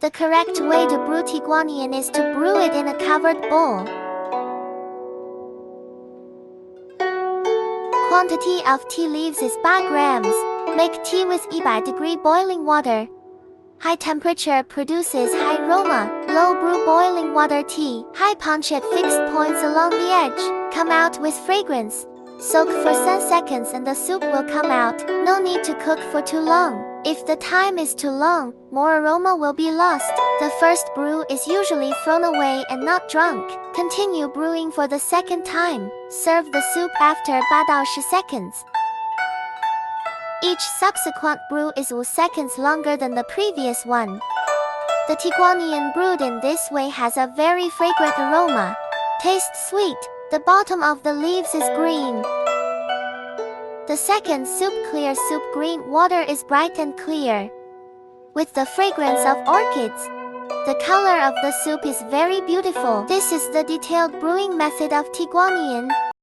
The correct way to brew Tieguanyin is to brew it in a covered bowl. Quantity of tea leaves is 8 grams. Make tea with 100-degree boiling water. High temperature produces high aroma. Low brew boiling water tea. High punch at fixed points along the edge. Come out with fragrance. Soak for 10 seconds and the soup will come out. No need to cook for too long. If the time is too long, more aroma will be lost. The first brew is usually thrown away and not drunk. Continue brewing for the second time. Serve the soup after 8到10 seconds. Each subsequent brew is 5 seconds longer than the previous one. The Tieguanyin brewed in this way has a very fragrant aroma. Tastes sweet. The bottom of the leaves is green. The second soup, clear soup green water, is bright and clear, with the fragrance of orchids. The color of the soup is very beautiful. This is the detailed brewing method of Tieguanyin.